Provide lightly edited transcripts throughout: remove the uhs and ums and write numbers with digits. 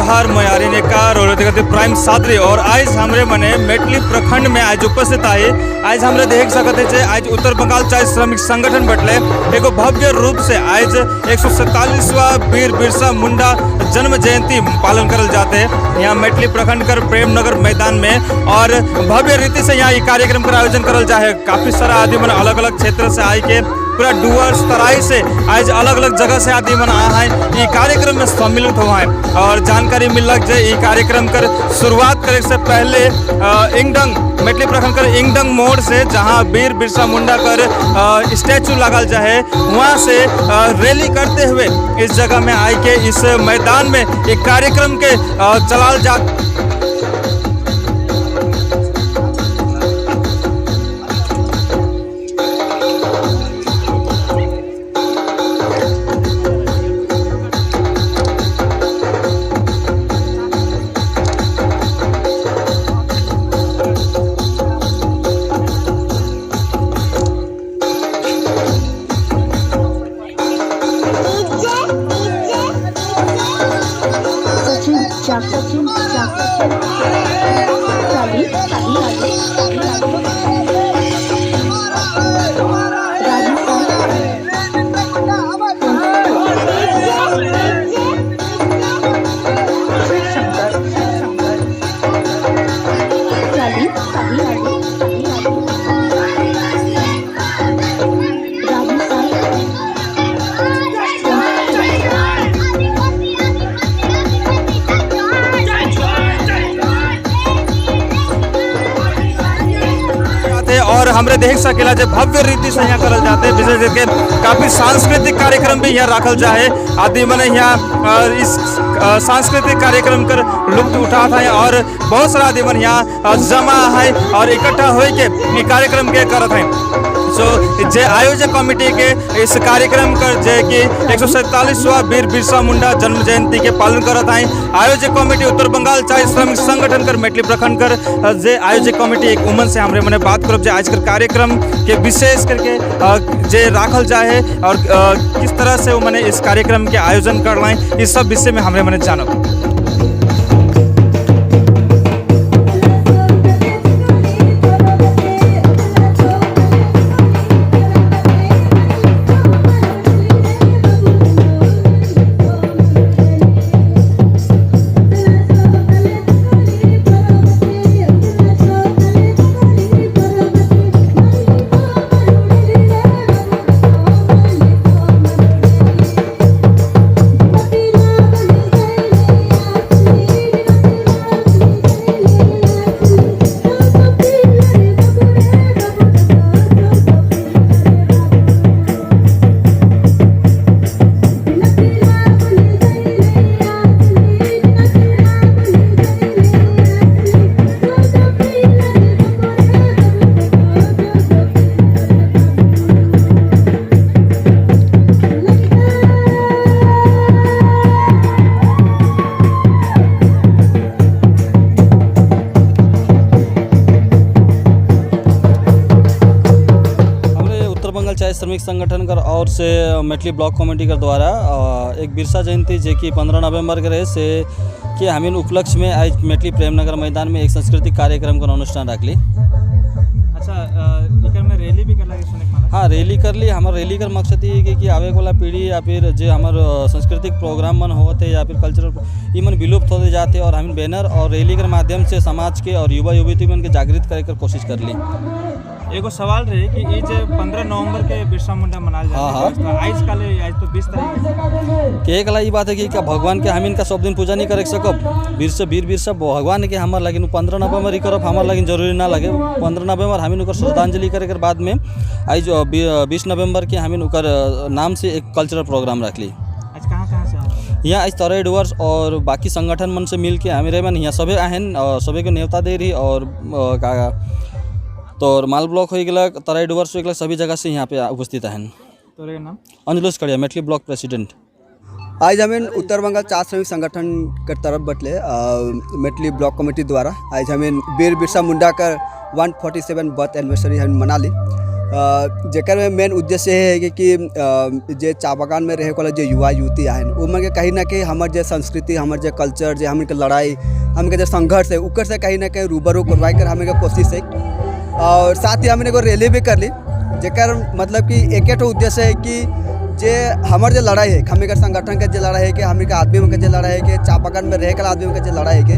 नमस्कार मयारी नेका रोलती प्राइम सादरी और आज हमरे मने मेटली प्रखंड में आज उपस्थित आए। आज हमरे देख सकते हैं आज उत्तर बंगाल चाय श्रमिक संगठन बटले एगो भव्य रूप से आज 147वां वीर बिरसा मुंडा जन्म जयंती पालन करल जाते हैं यहाँ मेटली प्रखंड कर प्रेम नगर मैदान में और भव्य रीति से यहाँ ये कार्यक्रम का आयोजन करल जाए। काफी सारा आदमी मन अलग अलग क्षेत्र से आए के पूरा डुअर्स तराई से आज अलग अलग जगह से आदमी मन आया है ये कार्यक्रम में सम्मिलित हुआ है और जानकारी मिल लग जाए। ये कार्यक्रम कर शुरुआत करे से पहले इंगडंग मेटली प्रखंड कर इंगडंग मोड़ से जहां वीर बिरसा मुंडा कर स्टैचू लगल जाए वहां से रैली करते हुए इस जगह में आए के इस मैदान में एक कार्यक्रम के चलाल जा और हमरे देख सकेला जब भव्य रीति से यहाँ करल जाते हैं विशेष करके काफी सांस्कृतिक कार्यक्रम भी यहाँ रखल जाए। आदमी मन यहाँ इस सांस्कृतिक कार्यक्रम कर लुत्फ उठाता है और बहुत सारा आदमी मन यहाँ जमा है और इकट्ठा हो के ये कार्यक्रम के करत है। जे आयोजक कमेटी के इस कार्यक्रम कर जे कि 147वां वीर बिरसा मुंडा जन्म जयंती के पालन करत है। आयोजक कमेटी उत्तर बंगाल चाय श्रमिक संगठन कर मेटली प्रखंड कर जे आयोजक कमेटी एक उमन से हमरे मने बात करब जे आज कर कार्यक्रम के विशेष करके जे राखल जाए और किस तरह से वो मने इस कार्यक्रम के आयोजन कर रहे इस सब विषय में हमरे मने जानब। चाय श्रमिक संगठन कर और से मेटली ब्लॉक कमेटी कर द्वारा एक बिरसा जयंती जे कि 15 नवंबर के रहे से कि हमीन उपलक्ष्य में आज मेटली प्रेमनगर मैदान में एक सांस्कृतिक कार्यक्रम का अनुष्ठान रख ली। अच्छा में रैली भी कर लगे? हाँ रैली कर ली। हमारा रैली कर मकसद ये है कि आवे वाला पीढ़ी या फिर जो हमारे सांस्कृतिक प्रोग्राम मन होते या फिर कल्चरल ये मन विलुप्त होते जाते और हम बैनर और रैली के माध्यम से समाज के और युवा युवती मन के जागृत करे कर कोशिश कर ली। एगो सवाल रहे कि ये जो 15 नवंबर के बिरसा मुंडा मनाल जाते हैं आज कल आज तो 20 तारीख के एक ये बात है कि क्या भगवान के हम इनका सब दिन पूजा नहीं कर सकब वीर बिरसा भगवान के हमार लगिन 15 नवंबर ही करब हमार लगिन जरूरी ना लगे। 15 नवंबर हम इनकर श्रद्धांजलि करे के बाद में आज 20 नवंबर के हम इनकर नाम से एक कल्चरल प्रोग्राम रख ली। आज कहाँ से यहाँ आज तराई डुअर्स और बाकी संगठन मन से मिल के हमें मन यहाँ सबे आहन और सबे के न्योता दे रही और तो माल ब्लॉक हो गया तराई डुअर्स हो गया सभी जगह से यहाँ पे उपस्थित हैं। तो नाम अंजुलूस कड़िया मेटली ब्लॉक प्रेसिडेंट। आज हमें उत्तर बंगाल चाय श्रमिक संगठन के तरफ बटले मेटली ब्लॉक कमेटी द्वारा आज हमें वीर बिरसा मुंडा का 147 बर्थ एनिवर्सरी हम मना ली। जेकर में मेन उद्देश्य है कि जे चा बागान में रहे वाला जो युवा युवती आए उनमें के कहीं ना कहीं हमारे जो संस्कृति हमारे जो कल्चर जो हमके लड़ाई हमके जो संघर्ष है उकर से कहीं ना कहीं रूबरू करवाई कर हमें के कोशिश है। और साथ ही हमने को रैली भी कर ली जेकर मतलब कि एक उद्देश्य है कि जे हमारे जो लड़ाई है हमें संगठन के जो लड़ाई है कि हमें आदमी में के जो लड़ाई है कि चा बागान में रहे आदमी में के जो लड़ाई है कि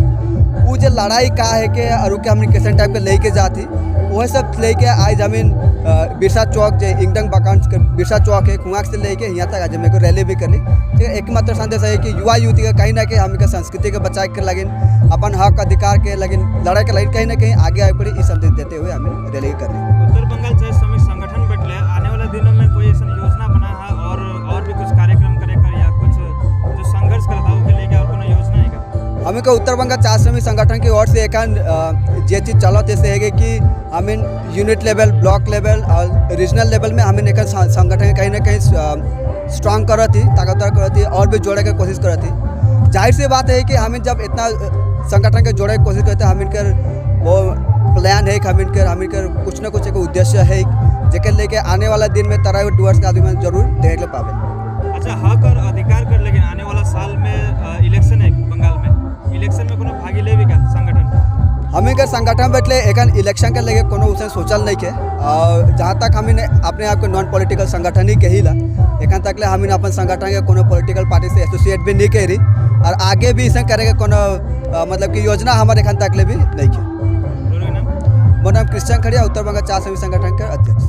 वो जो लड़ाई का है कि और के हमने कैसे टाइप के लेके जाती वह सब लेके आज हमें बिरसा चौक जो इंगडंग बागान बिरसा चौक है कुआक से लेके यहाँ तक आज मेरे को रैली भी कर ली। ठीक है, एकमात्र संदेश है कि युवा युवती का कहीं ना कहीं हमें संस्कृति के बचाए के लगिन अपन हक अधिकार के लगिन लड़ाई के लगिन कहीं ना कहीं आगे आगे पड़ी इस संदेश देते हुए हमें रैली कर ली। उत्तर बंगाल चाय श्रमिक संगठन बैठले आने वाले दिनों में कोई ऐसा योजना बना है और भी कुछ कार्यक्रम करेकर या कुछ जो संघर्ष करता है उसके लेके और कोई योजना है क्या? हमें का उत्तर बंगाल चाय श्रमिक संगठन की ओर से एक जे चीज़ चलत ऐसे है कि हमें यूनिट लेवल ब्लॉक लेवल और रीजनल लेवल में हमें एक संगठन कहीं ना कहीं स्ट्रांग कर थी ताकतवर कर थी और भी जोड़े की कोशिश कर थी। जाहिर सी बात है कि हमें जब इतना संगठन के जोड़े की कोशिश करते हैं हमें कर वो प्लान है हमें कर कुछ ना कुछ एक उद्देश्य है जेके लेके आने वाला दिन में तरह डुअर्स का आदमी जरूर देख पावे। अच्छा, हक और अधिकार कर लेकिन आने वाला साल में इलेक्शन है बंगाल में, इलेक्शन में कोनो भागी लेबी का संगठन? हमें के संगठन बैठले एक इलेक्शन के लेके कोनो उसे सोचल नहीं के और जहाँ तक हमें अपने आप को नॉन पॉलिटिकल संगठन ही कही ला एखन तक हमें अपन संगठन के कोनो पॉलिटिकल पार्टी से एसोसिएट भी नहीं करी और आगे भी इसे करेंगे कोनो मतलब कि योजना हमारे एखन तक भी नहीं की। मेरा नाम क्रिश्चियन खड़िया उत्तर बंगाल चाय श्रमिक संगठन के अध्यक्ष।